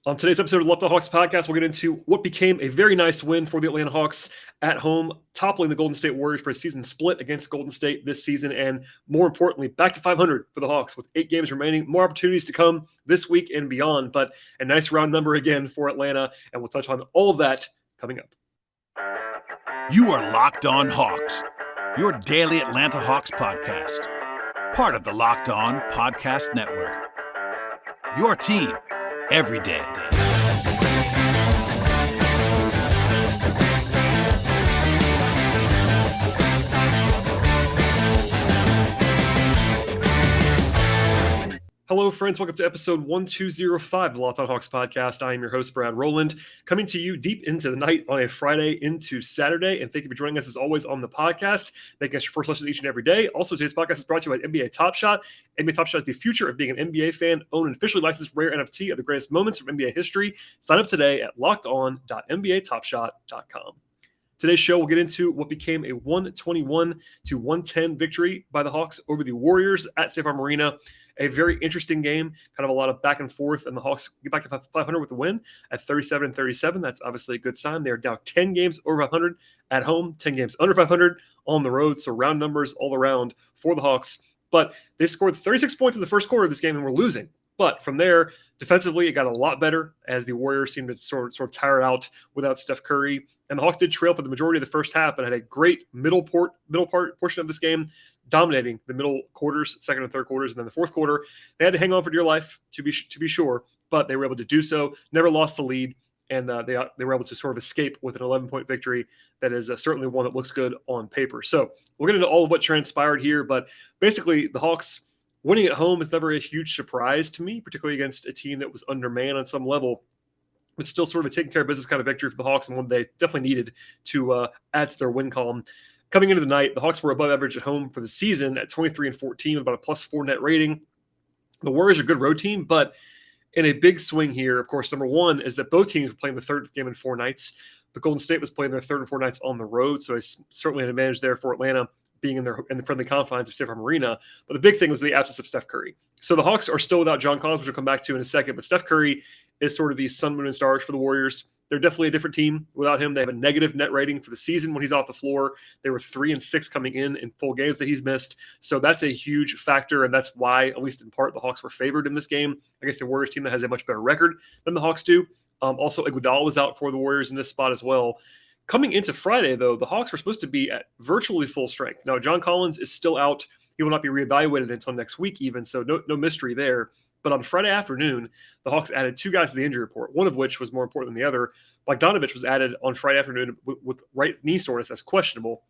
On today's episode of Locked On Hawks podcast, we'll get into what became a very nice win for the Atlanta Hawks at home, toppling the Golden State Warriors for a season split against Golden State this season, and more importantly, back to 500 for the Hawks with 8 games remaining. More opportunities to come this week and beyond, but a nice round number again for Atlanta, and we'll touch on all of that coming up. You are Locked On Hawks, your daily Atlanta Hawks podcast, part of the Locked On Podcast Network. Your team every day. Hello, friends. Welcome to episode 1205 of the Locked On Hawks podcast. I am your host, Brad Rowland, coming to you deep into the night on a Friday into Saturday. And thank you for joining us, as always, on the podcast, making us your first listen each and every day. Also, today's podcast is brought to you by NBA Top Shot. NBA Top Shot is the future of being an NBA fan. Own an officially licensed rare NFT of the greatest moments from NBA history. Sign up today at lockedon.nbatopshot.com. Today's show will get into what became a 121-110 victory by the Hawks over the Warriors at State Farm Arena. A very interesting game, kind of a lot of back and forth, and the Hawks get back to 500 with the win at 37-37. That's obviously a good sign. They're down 10 games over 500 at home, 10 games under 500 on the road, so round numbers all around for the Hawks. But they scored 36 points in the first quarter of this game and were losing. But from there, defensively, it got a lot better as the Warriors seemed to sort of tire out without Steph Curry. And the Hawks did trail for the majority of the first half, but had a great middle part portion of this game, dominating the middle quarters, second and third quarters, and then the fourth quarter. They had to hang on for dear life to be sure, but they were able to do so. Never lost the lead, and they were able to sort of escape with an 11-point victory. That is certainly one that looks good on paper. So we'll get into all of what transpired here, but basically the Hawks winning at home is never a huge surprise to me, particularly against a team that was undermanned on some level, but still sort of a taking care of business kind of victory for the Hawks, and one they definitely needed to add to their win column. Coming into the night, the Hawks were above average at home for the season at 23-14 with about a +4 net rating. The Warriors are a good road team, but in a big swing here, of course, number one is that both teams were playing the third game in 4 nights. But Golden State was playing their third and 4 nights on the road, so it's certainly an advantage there for Atlanta being in the friendly confines of State Farm Arena. But the big thing was the absence of Steph Curry. So the Hawks are still without John Collins, which we'll come back to in a second, but Steph Curry is sort of the sun, moon, and stars for the Warriors. They're definitely a different team without him. They have a negative net rating for the season when he's off the floor. They were 3-6 coming in full games that he's missed. So that's a huge factor, and that's why, at least in part, the Hawks were favored in this game against the Warriors team that has a much better record than the Hawks do. Also, Iguodala was out for the Warriors in this spot as well. Coming into Friday, though, the Hawks were supposed to be at virtually full strength. Now, John Collins is still out. He will not be reevaluated until next week even, so no mystery there. But on Friday afternoon, the Hawks added 2 guys to the injury report, one of which was more important than the other. Bogdanovich was added on Friday afternoon with right knee soreness as questionable.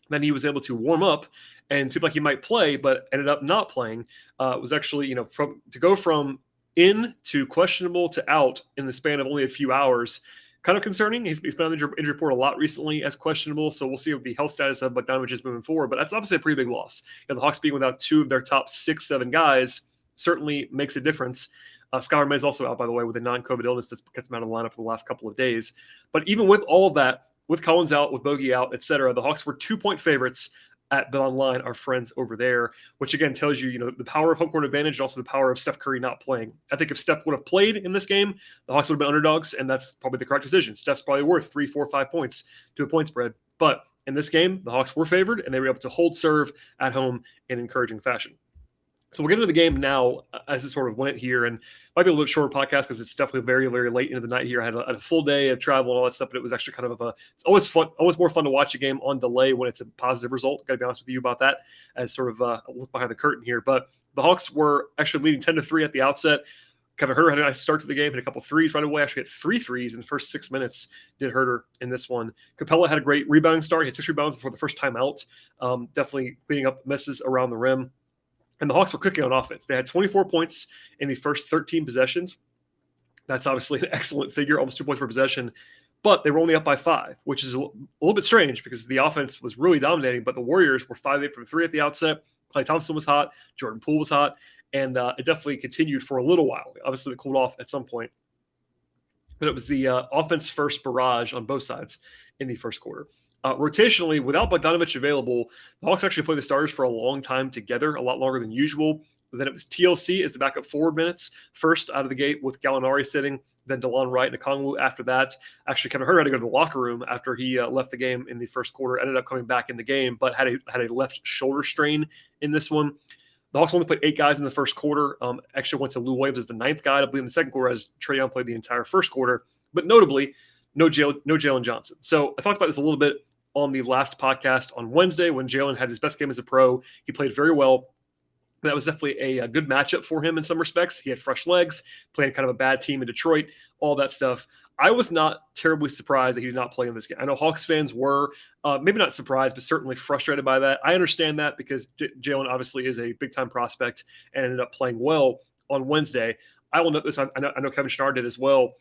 Then he was able to warm up and seemed like he might play, but ended up not playing. It was actually, to go from in to questionable to out in the span of only a few hours, kind of concerning. He's been on the injury report a lot recently as questionable, so we'll see what the health status of Bogdanovich is moving forward. But that's obviously a pretty big loss. The Hawks being without 2 of their top 6-7 guys certainly makes a difference. Skylar May is also out, by the way, with a non-COVID illness that's kept him out of the lineup for the last couple of days. But even with all of that, with Collins out, with Bogey out, et cetera, the Hawks were 2-point favorites at BetOnline, our friends over there, which again tells you, the power of home court advantage and also the power of Steph Curry not playing. I think if Steph would have played in this game, the Hawks would have been underdogs, and that's probably the correct decision. Steph's probably worth 3, 4, 5 points to a point spread. But in this game, the Hawks were favored, and they were able to hold serve at home in encouraging fashion. So we'll get into the game now as it sort of went here, and might be a little bit shorter podcast because it's definitely very, very late into the night here. I had a full day of travel and all that stuff, but it was actually kind of it's always fun, always more fun to watch a game on delay when it's a positive result. Got to be honest with you about that as sort of a look behind the curtain here. But the Hawks were actually leading 10-3 at the outset. Kevin Huerter had a nice start to the game, hit a couple threes right away. Actually hit 3 threes in the first 6 minutes, did Huerter in this one. Capella had a great rebounding start. He had 6 rebounds before the first time out. Definitely cleaning up messes around the rim. And the Hawks were cooking on offense. They had 24 points in the first 13 possessions. That's obviously an excellent figure, almost 2 points per possession. But they were only up by 5, which is a little bit strange because the offense was really dominating. But the Warriors were 5-8 from 3 at the outset. Klay Thompson was hot. Jordan Poole was hot. And it definitely continued for a little while. Obviously, it cooled off at some point. But it was the offense-first barrage on both sides in the first quarter. Rotationally, without Bogdanovich available, the Hawks actually played the starters for a long time together, a lot longer than usual. Then it was TLC as the backup forward minutes, first out of the gate with Gallinari sitting, then DeLon Wright and Okongwu after that. Actually, Kevin Huerter had to go to the locker room after he left the game in the first quarter, ended up coming back in the game, but had a left shoulder strain in this one. The Hawks only played 8 guys in the first quarter. Actually went to Lou Williams as the 9th guy, I believe, in the second quarter, as Trae Young played the entire first quarter. But notably, no Jalen Johnson. So I talked about this a little bit on the last podcast on Wednesday when Jalen had his best game as a pro. He played very well. That was definitely a good matchup for him in some respects. He had fresh legs, playing kind of a bad team in Detroit, all that stuff. I was not terribly surprised that he did not play in this game. I know Hawks fans were maybe not surprised, but certainly frustrated by that. I understand that because Jalen obviously is a big-time prospect and ended up playing well on Wednesday. I will note this. I know Kevin Schnarr did as well.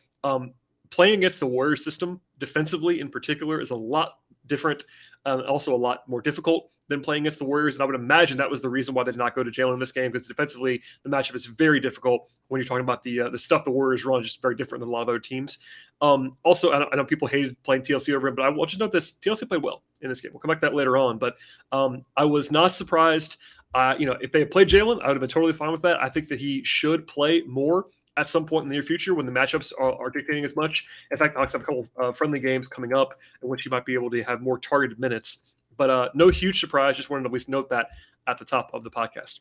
Playing against the Warriors system, defensively in particular, is a lot different, also a lot more difficult than playing against the Warriors. And I would imagine that was the reason why they did not go to Jalen in this game, because defensively, the matchup is very difficult when you're talking about the stuff the Warriors run, just very different than a lot of other teams. Also, I know people hated playing TLC over him, but I will just note this. TLC played well in this game. We'll come back to that later on. But I was not surprised. If they had played Jalen, I would have been totally fine with that. I think that he should play more at some point in the near future when the matchups are dictating as much. In fact, the Hawks have a couple friendly games coming up in which he might be able to have more targeted minutes. But no huge surprise. Just wanted to at least note that at the top of the podcast.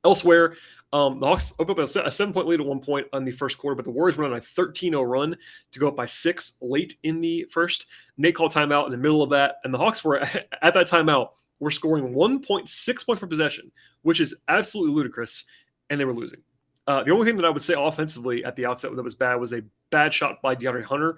Elsewhere, the Hawks opened up a 7-point lead at one point on the first quarter, but the Warriors went on a 13-0 run to go up by 6 late in the first. Nate called timeout in the middle of that, and the Hawks were, at that timeout, were scoring 1.6 points per possession, which is absolutely ludicrous, and they were losing. The only thing that I would say offensively at the outset that was bad was a bad shot by DeAndre Hunter.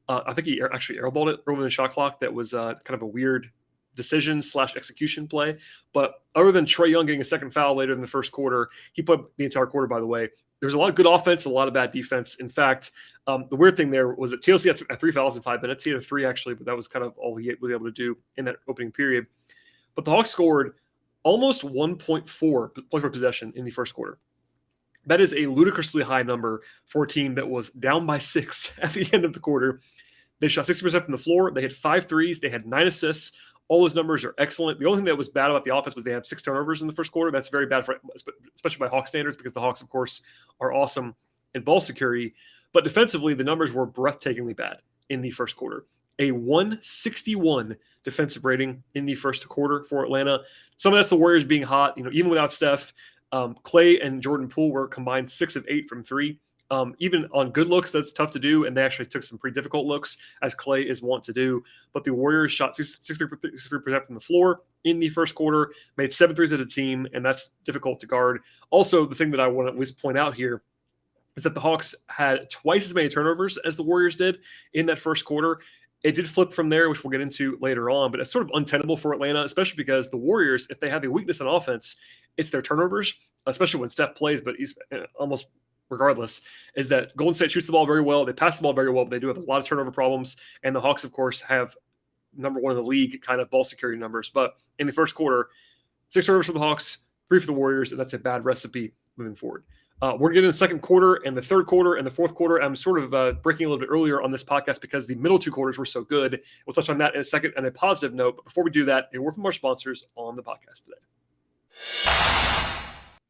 I think he actually airballed it early in the shot clock. That was kind of a weird decision/execution play. But other than Trae Young getting a second foul later in the first quarter, he played the entire quarter, by the way. There's a lot of good offense, a lot of bad defense. In fact, the weird thing there was that TLC had 3 fouls in 5 minutes. He had a 3 actually, but that was kind of all he was able to do in that opening period. But the Hawks scored almost 1.4 points per possession in the first quarter. That is a ludicrously high number for a team that was down by 6 at the end of the quarter. They shot 60% from the floor. They had 5 threes. They had 9 assists. All those numbers are excellent. The only thing that was bad about the offense was they had 6 turnovers in the first quarter. That's very bad, especially by Hawks standards, because the Hawks, of course, are awesome in ball security. But defensively, the numbers were breathtakingly bad in the first quarter. A 161 defensive rating in the first quarter for Atlanta. Some of that's the Warriors being hot. Even without Steph, Clay and Jordan Poole were combined 6 of 8 from 3. Even on good looks, that's tough to do, and they actually took some pretty difficult looks, as Clay is wont to do. But the Warriors shot 63% from the floor in the first quarter, made 7 threes as a team, and that's difficult to guard. Also, the thing that I want to at least point out here is that the Hawks had twice as many turnovers as the Warriors did in that first quarter. It did flip from there, which we'll get into later on, but it's sort of untenable for Atlanta, especially because the Warriors, if they have a weakness on offense, it's their turnovers, especially when Steph plays, but he's almost regardless, is that Golden State shoots the ball very well. They pass the ball very well, but they do have a lot of turnover problems. And the Hawks, of course, have number 1 in the league kind of ball security numbers. But in the first quarter, 6 turnovers for the Hawks, 3 for the Warriors, and that's a bad recipe moving forward. We're going to get in the second quarter and the third quarter and the fourth quarter. I'm sort of breaking a little bit earlier on this podcast because the middle 2 quarters were so good. We'll touch on that in a second on a positive note. But before we do that, a word from our sponsors on the podcast today.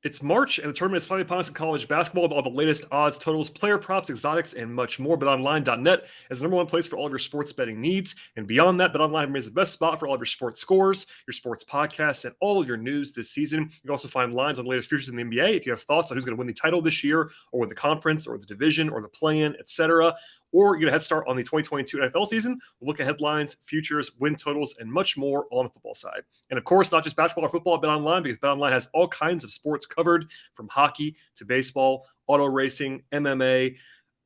It's March, and the tournament is finally upon us in college basketball with all the latest odds, totals, player props, exotics, and much more. BetOnline.net is the number 1 place for all of your sports betting needs. And beyond that, BetOnline remains the best spot for all of your sports scores, your sports podcasts, and all of your news this season. You can also find lines on the latest futures in the NBA if you have thoughts on who's going to win the title this year, or win the conference, or the division, or the play-in, etc. Or get a head start on the 2022 NFL season. We'll look at headlines, futures, win totals, and much more on the football side. And of course, not just basketball or football at BetOnline, because BetOnline has all kinds of sports covered, from hockey to baseball, auto racing, MMA,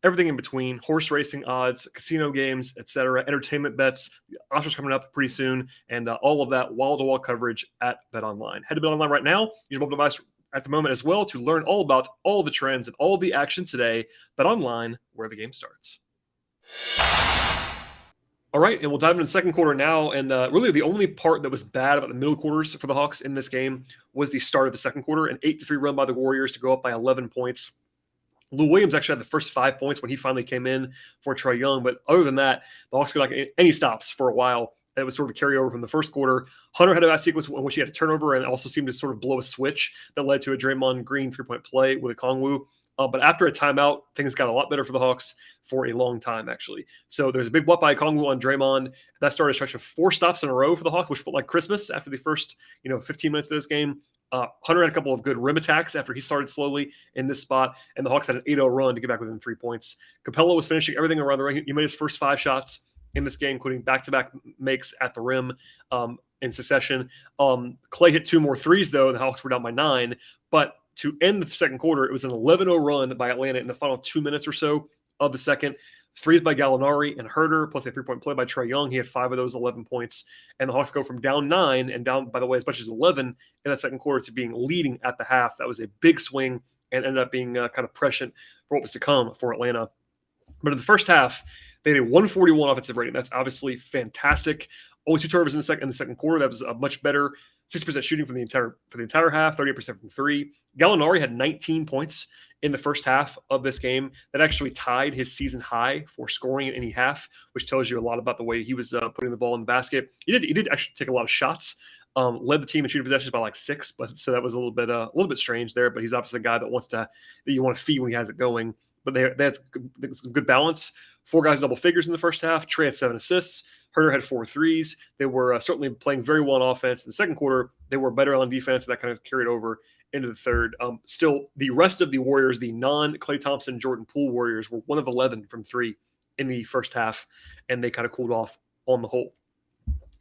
everything in between, horse racing odds, casino games, etc., entertainment bets. The Oscars coming up pretty soon, and all of that wall-to-wall coverage at BetOnline. Head to BetOnline right now. Use your mobile device at the moment as well to learn all about all the trends and all the action today. BetOnline, where the game starts. All right, and we'll dive into the second quarter now. And really the only part that was bad about the middle quarters for the Hawks in this game was the start of the second quarter, an 8-3 run by the Warriors to go up by 11 points. Lou Williams actually had the first 5 points when he finally came in for Trae Young. But other than that, the Hawks got any stops for a while It was sort of a carryover from the first quarter. Hunter had a bad sequence in which he had a turnover and also seemed to sort of blow a switch that led to a Draymond Green 3-point play with a Kongwu. But after a timeout, things got a lot better for the Hawks for a long time, actually. So there's a big block by Kongwu on Draymond. That started a stretch of 4 stops in a row for the Hawks, which felt like Christmas after the first 15 minutes of this game. Hunter had a couple of good rim attacks after he started slowly in this spot, and the Hawks had an 8-0 run to get back within 3 points. Capella was finishing everything around the ring. He made his first 5 shots in this game, including back-to-back makes at the rim in succession. Clay hit 2 more threes, though, and the Hawks were down by 9. But to end the second quarter, it was an 11-0 run by Atlanta in the final 2 minutes or so of the second. Threes by Gallinari and Herter, plus a 3-point play by Trae Young. He had 5 of those 11 points. And the Hawks go from down 9 and down, by the way, as much as 11 in that second quarter to being leading at the half. That was a big swing and ended up being kind of prescient for what was to come for Atlanta. But in the first half, they had a 141 offensive rating. That's obviously fantastic. Only 2 turnovers in the second quarter. That was a much better 6% shooting for the entire half, 38% from 3. Gallinari had 19 points in the first half of this game. That actually tied his season high for scoring in any half, which tells you a lot about the way he was putting the ball in the basket. He did actually take a lot of shots. Led the team in shooting possessions by like 6, but so that was a little bit strange there. But he's obviously a guy that you want to feed when he has it going. But they had some good balance. 4 guys in double figures in the first half. Trae had 7 assists. Herter had 4 threes. They were certainly playing very well on offense. In the second quarter, they were better on defense, and that kind of carried over into the third. Still, the rest of the Warriors, the non-Klay Thompson, Jordan Poole Warriors, were 1 of 11 from 3 in the first half, and they kind of cooled off on the whole.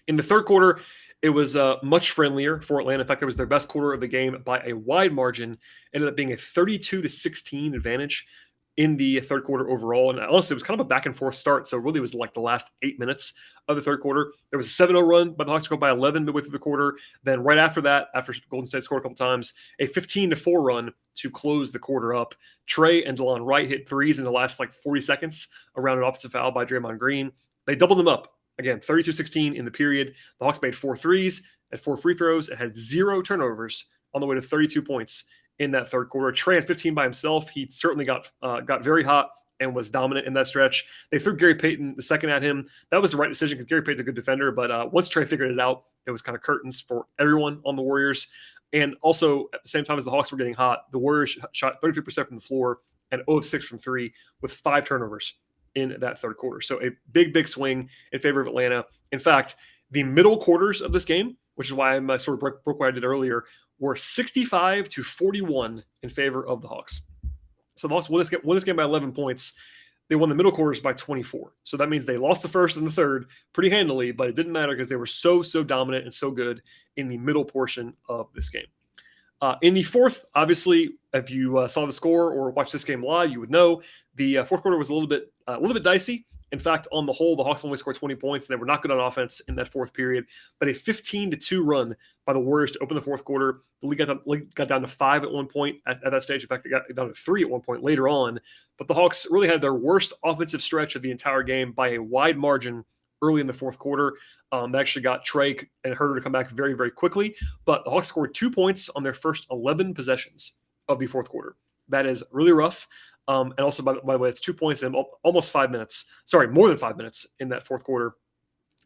In the third quarter, it was much friendlier for Atlanta. In fact, it was their best quarter of the game by a wide margin. It ended up being a 32-16 advantage in the third quarter overall. And honestly, it was kind of a back and forth start. So it really was like the last 8 minutes of the third quarter. There was a 7-0 run by the Hawks to go by 11 midway through the quarter. Then right after that, after Golden State scored a couple times, a 15-4 run to close the quarter up. Trae and DeLon Wright hit threes in the last 40 seconds around an offensive foul by Draymond Green. They doubled them up. Again, 32-16 in the period. The Hawks made 4 threes and 4 free throws and had 0 turnovers on the way to 32 points in that third quarter. Trae had 15 by himself. He certainly got very hot and was dominant in that stretch. They threw Gary Payton the second at him. That was the right decision because Gary Payton's a good defender. But once Trae figured it out, it was kind of curtains for everyone on the Warriors. And also, at the same time as the Hawks were getting hot, the Warriors shot 33% from the floor and 0 of 6 from 3 with 5 turnovers in that third quarter. So a big swing in favor of Atlanta. In fact, the middle quarters of this game, which is why I'm sort of broke what I did earlier, were 65-41 in favor of the Hawks. So the Hawks won this game by 11 points. They won the middle quarters by 24. So that means they lost the first and the third pretty handily, but it didn't matter because they were so dominant and so good in the middle portion of this game. In the fourth, obviously, if you saw the score or watched this game live, you would know the fourth quarter was a little bit dicey. In fact, on the whole, the Hawks only scored 20 points, and they were not good on offense in that fourth period. But a 15-2 run by the Warriors to open the fourth quarter. The league got down to 5 at one point at that stage. In fact, it got down to 3 at one point later on. But the Hawks really had their worst offensive stretch of the entire game by a wide margin early in the fourth quarter. They actually got Trae and Herter to come back very, very quickly. But the Hawks scored 2 points on their first 11 possessions of the fourth quarter. That is really rough. And also, by the way, it's 2 points in almost 5 minutes. Sorry, more than 5 minutes in that fourth quarter.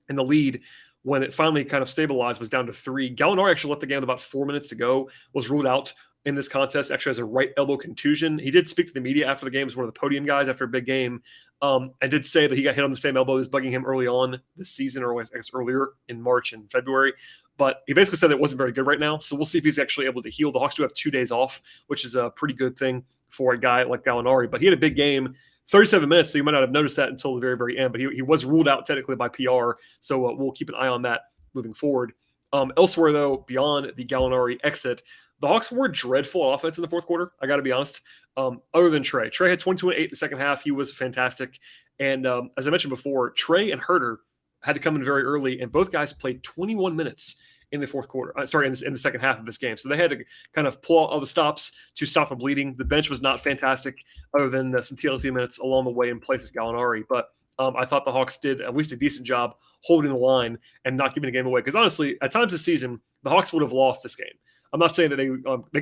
And the lead, when it finally kind of stabilized, was down to 3. Gallinari actually left the game with about 4 minutes to go, was ruled out in this contest, actually has a right elbow contusion. He did speak to the media after the game as one of the podium guys after a big game. And did say that he got hit on the same elbow that was bugging him early on this season, or I guess earlier in March and February. But he basically said that it wasn't very good right now. So we'll see if he's actually able to heal. The Hawks do have 2 days off, which is a pretty good thing for a guy like Gallinari. But he had a big game, 37 minutes, so you might not have noticed that until the very, very end. But he was ruled out technically by PR, so we'll keep an eye on that moving forward. Elsewhere, though, beyond the Gallinari exit, the Hawks were dreadful on offense in the fourth quarter, I got to be honest, other than Trae. Trae had 22 and 8 in the second half. He was fantastic. And as I mentioned before, Trae and Herter had to come in very early, and both guys played 21 minutes in the fourth quarter. In the second half of this game. So they had to kind of pull out all the stops to stop the bleeding. The bench was not fantastic other than some TLC minutes along the way in place of Gallinari. But I thought the Hawks did at least a decent job holding the line and not giving the game away. Because honestly, at times this season, the Hawks would have lost this game. I'm not saying that they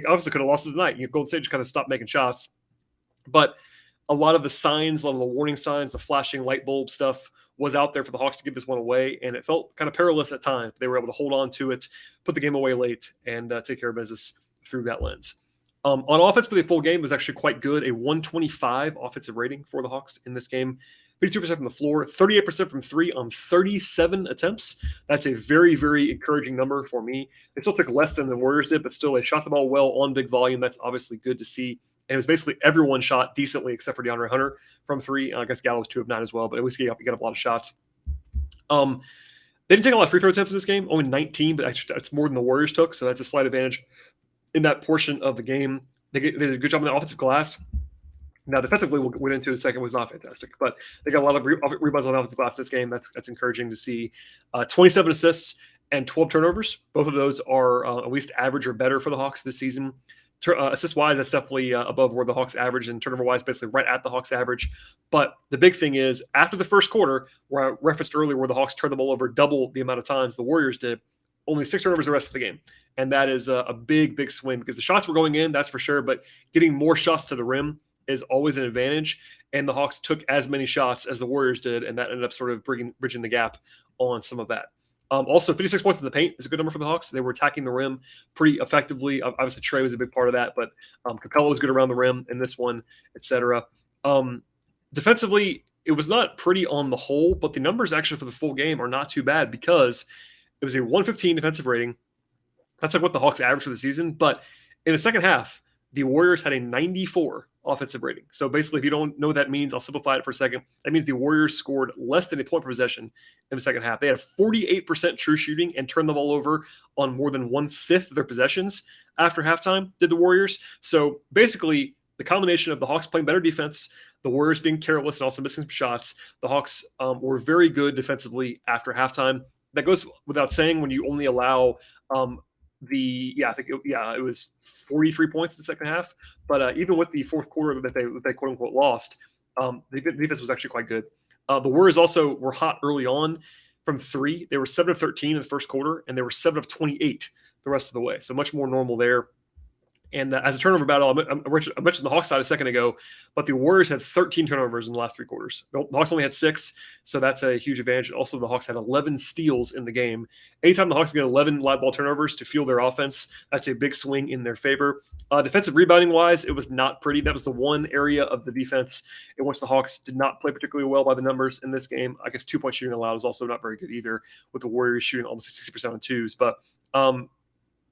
obviously could have lost it tonight. Golden State just kind of stopped making shots. But a lot of the signs, a lot of the warning signs, the flashing light bulb stuff was out there for the Hawks to give this one away, and it felt kind of perilous at times. They were able to hold on to it, put the game away late, and take care of business through that lens. On offense for the full game, it was actually quite good. A 125 offensive rating for the Hawks in this game. 52% from the floor, 38% from three on 37 attempts. That's a very, very encouraging number for me. They still took less than the Warriors did, but still they shot the ball well on big volume. That's obviously good to see. And it was basically everyone shot decently except for DeAndre Hunter from three. I guess Gallo was 2 of 9 as well, but at least he got a lot of shots. They didn't take a lot of free throw attempts in this game, only 19, but actually that's more than the Warriors took, so that's a slight advantage in that portion of the game. They did a good job on the offensive glass. Now, defensively, we'll get into it in a second, was not fantastic, but they got a lot of rebounds on the offensive glass in this game. That's encouraging to see. 27 assists and 12 turnovers. Both of those are at least average or better for the Hawks this season. Assist-wise, that's definitely above where the Hawks average, and turnover-wise, basically right at the Hawks average. But the big thing is, after the first quarter, where I referenced earlier where the Hawks turned the ball over double the amount of times the Warriors did, only 6 turnovers the rest of the game. And that is a big, big swing because the shots were going in, that's for sure, but getting more shots to the rim is always an advantage. And the Hawks took as many shots as the Warriors did, and that ended up sort of bridging the gap on some of that. Also, 56 points in the paint is a good number for the Hawks. They were attacking the rim pretty effectively. Obviously, Trae was a big part of that, but Capella was good around the rim in this one, etc. Defensively, it was not pretty on the whole, but the numbers actually for the full game are not too bad because it was a 115 defensive rating. That's like what the Hawks averaged for the season. But in the second half, the Warriors had a 94 offensive rating. So basically, if you don't know what that means, I'll simplify it for a second. That means the Warriors scored less than a point per possession in the second half. They had 48% true shooting and turned the ball over on more than 1/5 of their possessions after halftime, did the Warriors. So basically, the combination of the Hawks playing better defense, the Warriors being careless and also missing some shots, the Hawks were very good defensively after halftime. That goes without saying when you only allow it was 43 points in the second half. But even with the fourth quarter that they quote unquote lost, the defense was actually quite good. The Warriors also were hot early on from three. They were 7 of 13 in the first quarter, and they were 7 of 28 the rest of the way. So much more normal there. And as a turnover battle, I mentioned the Hawks side a second ago, but the Warriors had 13 turnovers in the last 3 quarters. The Hawks only had 6, so that's a huge advantage. Also, the Hawks had 11 steals in the game. Anytime the Hawks get 11 live ball turnovers to fuel their offense, that's a big swing in their favor. Defensive rebounding-wise, it was not pretty. That was the one area of the defense in which the Hawks did not play particularly well by the numbers in this game. I guess 2-point shooting allowed is also not very good either, with the Warriors shooting almost 60% on twos. But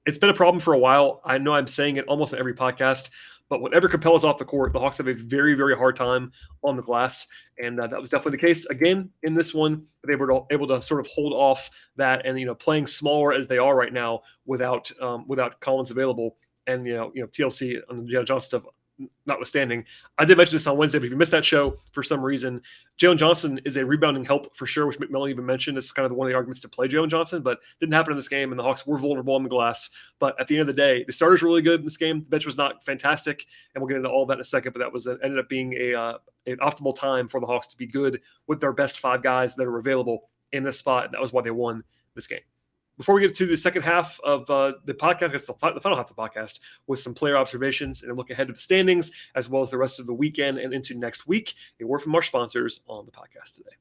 it's been a problem for a while. I know I'm saying it almost in every podcast, but whenever Capella's off the court, the Hawks have a very, very hard time on the glass. And that was definitely the case again in this one. They were able to sort of hold off that and, playing smaller as they are right now without Collins available. And, TLC on the Jalen Johnson stuff notwithstanding. I did mention this on Wednesday, but if you missed that show for some reason, Jalen Johnson is a rebounding help for sure, which McMillan even mentioned. It's kind of one of the arguments to play Jalen Johnson, but didn't happen in this game, and the Hawks were vulnerable on the glass. But at the end of the day, the starters were really good in this game. The bench was not fantastic, and we'll get into all that in a second, but that was ended up being an optimal time for the Hawks to be good with their best 5 guys that are available in this spot, and that was why they won this game. Before we get to the second half of the podcast, the final half of the podcast, with some player observations and a look ahead of the standings, as well as the rest of the weekend and into next week, a word from our sponsors on the podcast today.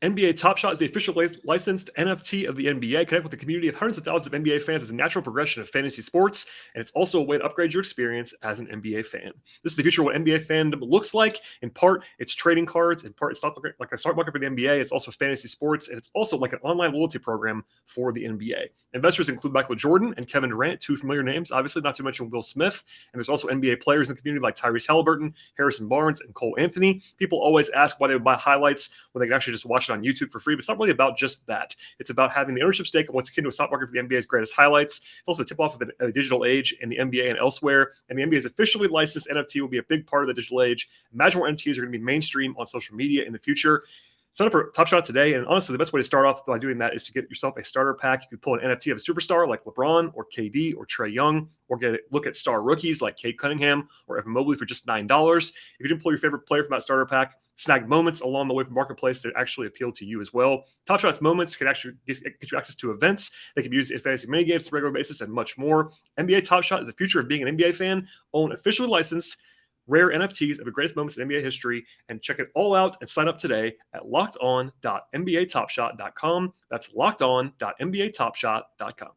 NBA Top Shot is the official licensed NFT of the NBA. Connect with the community of hundreds of thousands of NBA fans as a natural progression of fantasy sports, and it's also a way to upgrade your experience as an NBA fan. This is the future of what NBA fandom looks like. In part, it's trading cards. In part, it's not like a stock market for the NBA. It's also fantasy sports, and it's also like an online loyalty program for the NBA. Investors include Michael Jordan and Kevin Durant, 2 familiar names, obviously, not to mention Will Smith. And there's also NBA players in the community like Tyrese Halliburton, Harrison Barnes, and Cole Anthony. People always ask why they would buy highlights when they can actually just watch it on YouTube for free, but it's not really about just that. It's about having the ownership stake of what's akin to a stock market for the NBA's greatest highlights. It's also a tip-off of a digital age in the NBA and elsewhere, and the NBA's officially licensed NFT will be a big part of the digital age. Imagine where NFTs are going to be mainstream on social media in the future. Sign up for Top Shot today, and honestly, the best way to start off by doing that is to get yourself a starter pack. You could pull an NFT of a superstar like LeBron or KD or Trae Young, or look at star rookies like Cade Cunningham or Evan Mobley for just $9. If you didn't pull your favorite player from that starter pack, snag moments along the way from Marketplace that actually appeal to you as well. Top Shot's moments can actually get you access to events. They can be used in fantasy minigames on a regular basis and much more. NBA Top Shot is the future of being an NBA fan. Own officially licensed rare NFTs of the greatest moments in NBA history, and check it all out and sign up today at lockedon.nbatopshot.com. That's lockedon.nbatopshot.com.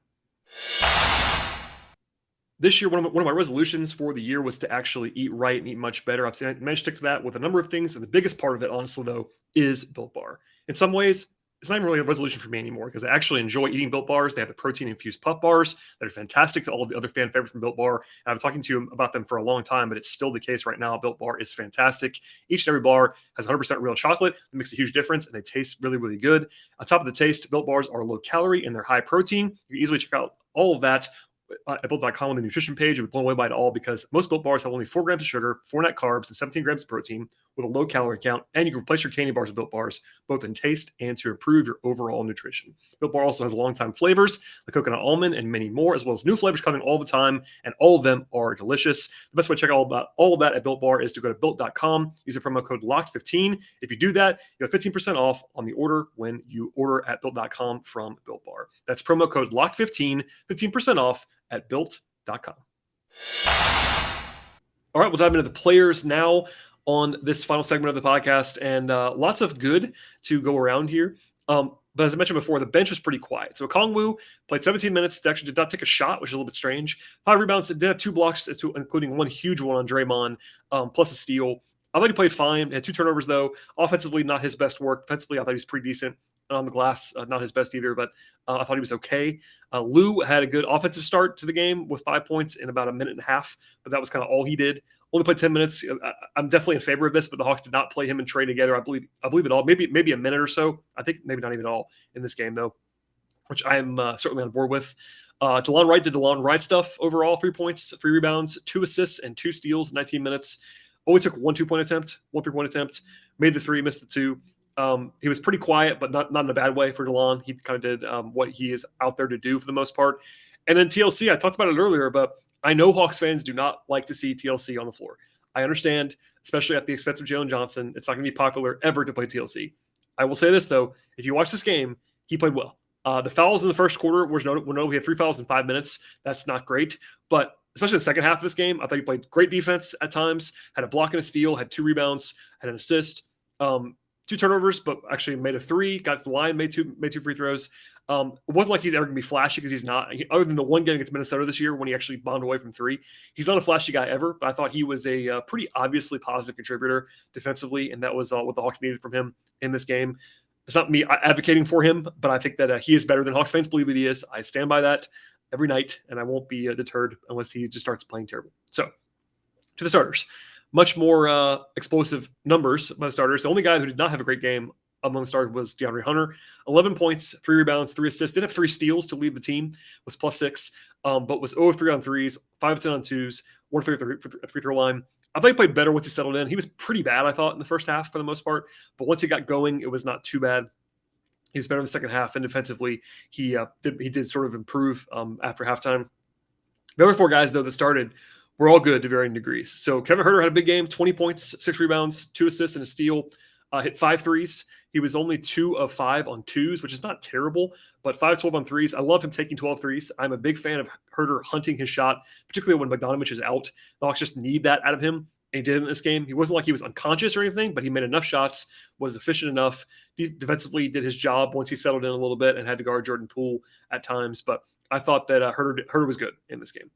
This year, one of my resolutions for the year was to actually eat right and eat much better. I've managed to stick to that with a number of things. And the biggest part of it, honestly, though, is Built Bar. In some ways, it's not even really a resolution for me anymore because I actually enjoy eating Built Bars. They have the protein-infused puff bars that are fantastic to all of the other fan favorites from Built Bar. And I've been talking to you about them for a long time, but it's still the case right now. Built Bar is fantastic. Each and every bar has 100% real chocolate. It makes a huge difference, and they taste really, really good. On top of the taste, Built Bars are low calorie and they're high protein. You can easily check out all of that at Built.com on the nutrition page. You'll be blown away by it all because most Built Bars have only 4 grams of sugar, 4 net carbs, and 17 grams of protein with a low calorie count. And you can replace your candy bars with Built Bars, both in taste and to improve your overall nutrition. Built Bar also has long-time flavors, the coconut almond, and many more, as well as new flavors coming all the time, and all of them are delicious. The best way to check out all of that at Built Bar is to go to Built.com, use the promo code LOCKED15. If you do that, you have 15% off on the order when you order at Built.com from Built Bar. That's promo code LOCKED15, 15% off at Built.com. All right, we'll dive into the players now on this final segment of the podcast, and lots of good to go around here. But as I mentioned before, the bench was pretty quiet. So Okongwu played 17 minutes, actually did not take a shot, which is a little bit strange. 5 rebounds, did have 2 blocks, including one huge one on Draymond, plus a steal. I thought he played fine. He had 2 turnovers, though. Offensively, not his best work. Defensively, I thought he was pretty decent. On the glass, not his best either, but I thought he was okay. Lou had a good offensive start to the game with 5 points in about a minute and a half, but that was kind of all he did. Only played 10 minutes. I'm definitely in favor of this, but the Hawks did not play him and Trae together. I believe at all. Maybe a minute or so. I think maybe not even all in this game, though, which I am certainly on board with. DeLon Wright did DeLon Wright stuff overall: 3 points, 3 rebounds, 2 assists, and 2 steals in 19 minutes. Only took 1 2-point attempt, 1 3-point attempt, made the 3, missed the 2. He was pretty quiet, but not in a bad way for DeLon. He kind of did what he is out there to do for the most part. And then TLC, I talked about it earlier, but I know Hawks fans do not like to see TLC on the floor. I understand, especially at the expense of Jalen Johnson. It's not going to be popular ever to play TLC. I will say this, though. If you watch this game, he played well. The fouls in the first quarter were notable. He had 3 fouls in 5 minutes. That's not great. But especially the second half of this game, I thought he played great defense at times, had a block and a steal, had 2 rebounds, had an assist. 2 turnovers, but actually made a 3, got to the line, made two free throws. It wasn't like he's ever going to be flashy because he's not. Other than the one game against Minnesota this year when he actually bombed away from 3, he's not a flashy guy ever, but I thought he was a pretty obviously positive contributor defensively, and that was what the Hawks needed from him in this game. It's not me advocating for him, but I think that he is better than Hawks fans believe that he is. I stand by that every night, and I won't be deterred unless he just starts playing terrible. So, to the starters. Much more explosive numbers by the starters. The only guy who did not have a great game among the starters was DeAndre Hunter. 11 points, 3 rebounds, 3 assists. Did have 3 steals to lead the team. Was +6, but was 0-3 on threes, 5-10 on twos, 1 free throw line. I thought he played better once he settled in. He was pretty bad, I thought, in the first half for the most part. But once he got going, it was not too bad. He was better in the second half, and defensively, he did sort of improve after halftime. The other 4 guys, though, that started were all good to varying degrees. So Kevin Huerter had a big game, 20 points, 6 rebounds, 2 assists, and a steal. Hit 5 threes. He was only 2 of 5 on twos, which is not terrible, but 5-12 on threes. I love him taking 12 threes. I'm a big fan of Huerter hunting his shot, particularly when Bogdanovich is out. The Hawks just need that out of him, and he did in this game. He wasn't like he was unconscious or anything, but he made enough shots, was efficient enough. Defensively did his job once he settled in a little bit and had to guard Jordan Poole at times. But I thought that Huerter was good in this game.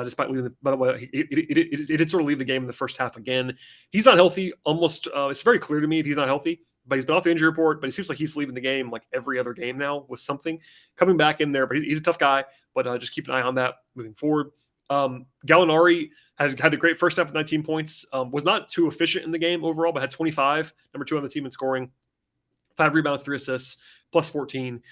Despite leaving, by the way, he did sort of leave the game in the first half again. He's not healthy. Almost, it's very clear to me that he's not healthy. But he's been off the injury report. But it seems like he's leaving the game like every other game now with something coming back in there. But he's a tough guy. But just keep an eye on that moving forward. Gallinari had a great first half with 19 points. Was not too efficient in the game overall, but had 25, number 2 on the team in scoring, 5 rebounds, 3 assists, plus 14.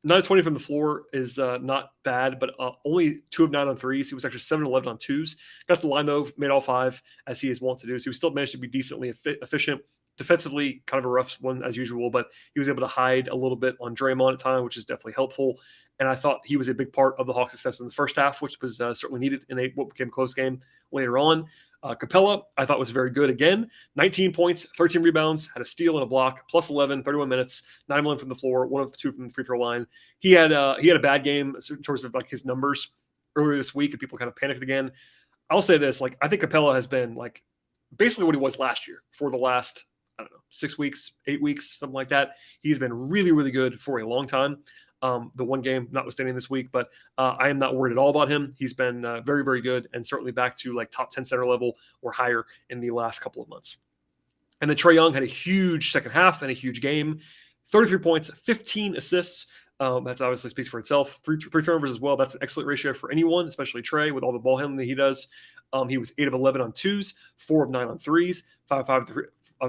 9 of 20 from the floor is not bad, but only 2 of 9 on threes. He was actually 7 of 11 on twos. Got to the line, though, made all 5, as he is wont to do. So he still managed to be decently efficient. Defensively, kind of a rough one as usual, but he was able to hide a little bit on Draymond at time, which is definitely helpful. And I thought he was a big part of the Hawks' success in the first half, which was certainly needed in what became a close game later on. Capella, I thought was very good again. 19 points, 13 rebounds, had a steal and a block, plus 11, 31 minutes, 9 of 11 from the floor, 1 of 2 from the free throw line. He had a bad game in terms of like his numbers earlier this week, and people kind of panicked again. I'll say this, like, I think Capella has been like basically what he was last year for the last, I don't know, 6 weeks, 8 weeks, something like that. He's been really, really good for a long time. The one game notwithstanding this week, but I am not worried at all about him. He's been very, very good and certainly back to like top 10 center level or higher in the last couple of months. And then Trae Young had a huge second half and a huge game, 33 points, 15 assists. That's obviously speaks for itself. Free turnovers as well. That's an excellent ratio for anyone, especially Trae, with all the ball handling that he does. He was 8 of 11 on twos, 4 of 9 on threes, 5 of 5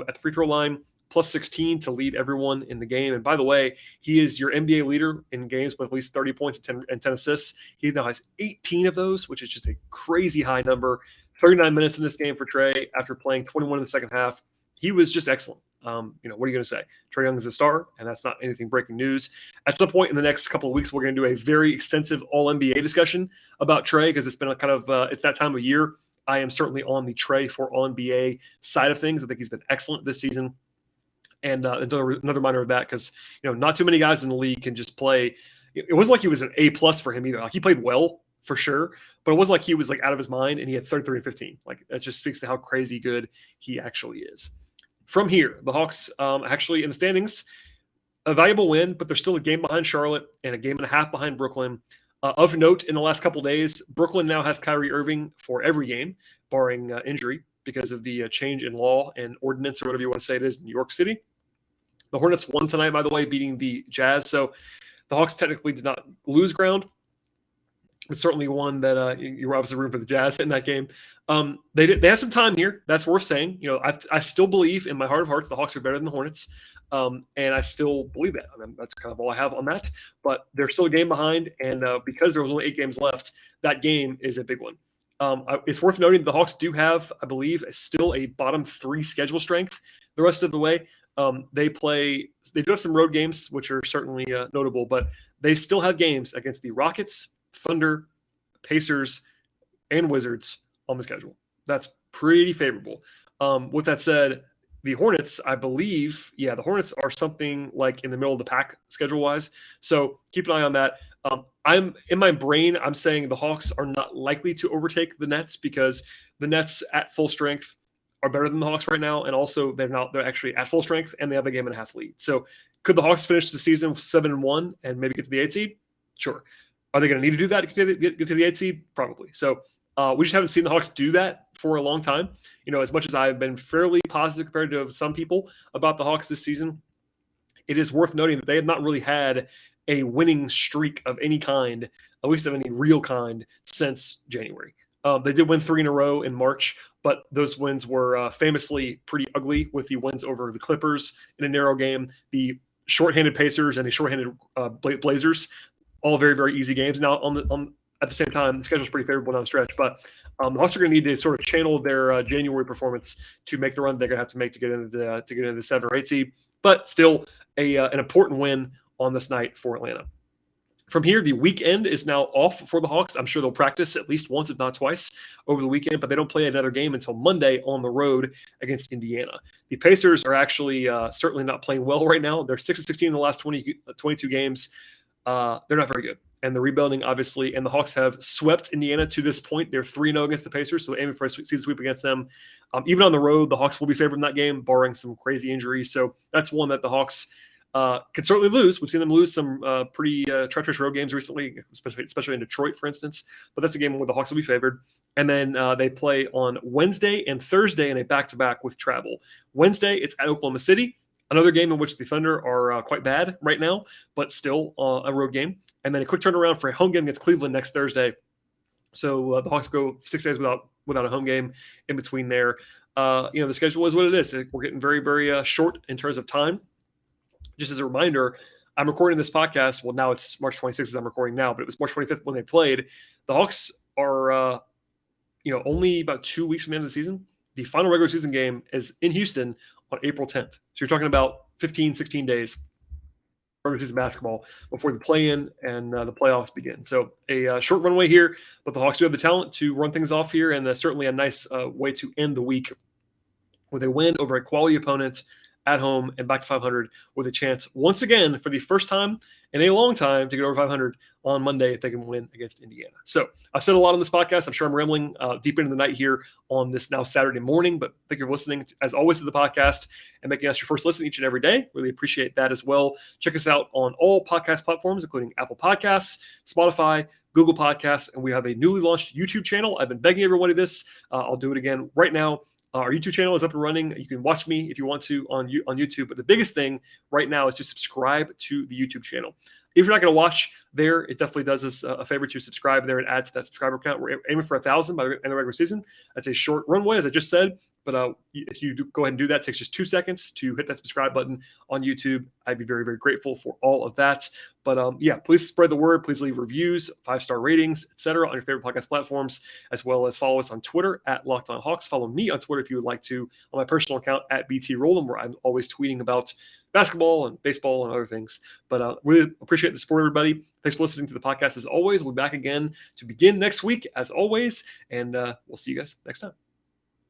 at the free throw line, plus 16 to lead everyone in the game. And by the way, he is your NBA leader in games with at least 30 points and 10 assists. He now has 18 of those, which is just a crazy high number. 39 minutes in this game for Trae after playing 21 in the second half. He was just excellent. What are you going to say? Trae Young is a star, and that's not anything breaking news. At some point in the next couple of weeks, we're going to do a very extensive All-NBA discussion about Trae because it's been a kind of it's that time of year. I am certainly on the Trae for All-NBA side of things. I think he's been excellent this season. And another minor of that because not too many guys in the league can just play. It wasn't like he was an A+ for him either. Like he played well for sure, but it wasn't like he was like out of his mind and he had 33 and 15. Like that just speaks to how crazy good he actually is. From here, the Hawks actually in the standings, a valuable win, but they're still a game behind Charlotte and a game and a half behind Brooklyn. Of note, in the last couple of days, Brooklyn now has Kyrie Irving for every game, barring injury, because of the change in law and ordinance or whatever you want to say it is in New York City. The Hornets won tonight, by the way, beating the Jazz. So the Hawks technically did not lose ground. It's certainly one that you were obviously rooting for the Jazz in that game. They have some time here. That's worth saying. I still believe in my heart of hearts the Hawks are better than the Hornets, and I still believe that. I mean, that's kind of all I have on that. But they're still a game behind, and because there was only 8 games left, that game is a big one. It's worth noting the Hawks do have, I believe, still a bottom 3 schedule strength the rest of the way. They do have some road games, which are certainly notable, but they still have games against the Rockets, Thunder, Pacers, and Wizards on the schedule. That's pretty favorable. With that said, the Hornets, I believe, the Hornets are something like in the middle of the pack schedule-wise. So keep an eye on that. I'm in my brain, I'm saying the Hawks are not likely to overtake the Nets because the Nets at full strength are better than the Hawks right now, and also they're actually at full strength and they have a game and a half lead. So could the Hawks finish the season 7-1 and maybe get to the 8 seed? Sure. Are they going to need to do that to get to the 8 seed? Probably. So we just haven't seen the Hawks do that for a long time. As much as I've been fairly positive compared to some people about the Hawks this season, it is worth noting that they have not really had a winning streak of any kind, at least of any real kind, since January. They did win 3 in a row in March, but those wins were famously pretty ugly with the wins over the Clippers in a narrow game, the shorthanded Pacers and the shorthanded Blazers. All very, very easy games. Now, at the same time, the schedule's pretty favorable down the stretch, but the Hawks are going to need to sort of channel their January performance to make the run they're going to have to make to get into the 7 or 8 seed. But still, an important win on this night for Atlanta. From here, the weekend is now off for the Hawks. I'm sure they'll practice at least once, if not twice, over the weekend, but they don't play another game until Monday on the road against Indiana. The Pacers are actually certainly not playing well right now. They're 6-16 in the last 22 games. They're not very good. And the rebuilding, obviously, and the Hawks have swept Indiana to this point. They're 3-0 against the Pacers, so aiming for a season sweep against them. Even on the road, the Hawks will be favored in that game, barring some crazy injuries. So that's one that the Hawks could certainly lose. We've seen them lose some pretty treacherous road games recently, especially in Detroit, for instance. But that's a game where the Hawks will be favored. And then they play on Wednesday and Thursday in a back-to-back with travel. Wednesday, it's at Oklahoma City. Another game in which the Thunder are quite bad right now, but still a road game. And then a quick turnaround for a home game against Cleveland next Thursday. So the Hawks go 6 days without a home game in between there. The schedule is what it is. We're getting very, very short in terms of time. Just as a reminder, I'm recording this podcast. Well, now it's March 26th as I'm recording now, but it was March 25th when they played. The Hawks are, only about 2 weeks from the end of the season. The final regular season game is in Houston on April 10th. So you're talking about 15, 16 days regular season basketball before the play-in and the playoffs begin. So a short runway here, but the Hawks do have the talent to run things off here, and certainly a nice way to end the week with a win over a quality opponent at home and back to 500 with a chance once again for the first time in a long time to get over 500 on Monday if they can win against Indiana. So I've said a lot on this podcast. I'm sure I'm rambling deep into the night here on this now Saturday morning, but thank you for listening, as always, to the podcast and making us your first listen each and every day. Really appreciate that as well. Check us out on all podcast platforms, including Apple Podcasts, Spotify, Google Podcasts, and we have a newly launched YouTube channel. I've been begging everybody this. I'll do it again right now. Our YouTube channel is up and running. You can watch me if you want to on YouTube. But the biggest thing right now is to subscribe to the YouTube channel. If you're not going to watch there, it definitely does us a favor to subscribe there and add to that subscriber count. We're aiming for 1,000 by the end of the regular season. That's a short runway, as I just said. But if you do go ahead and do that, it takes just 2 seconds to hit that subscribe button on YouTube. I'd be very, very grateful for all of that. But yeah, please spread the word. Please leave reviews, 5-star ratings, etc. on your favorite podcast platforms, as well as follow us on Twitter at Locked On Hawks. Follow me on Twitter if you would like to, on my personal account at BT Rowland, where I'm always tweeting about basketball and baseball and other things. But really appreciate the support, everybody. Thanks for listening to the podcast as always. We'll be back again to begin next week, as always. And we'll see you guys next time.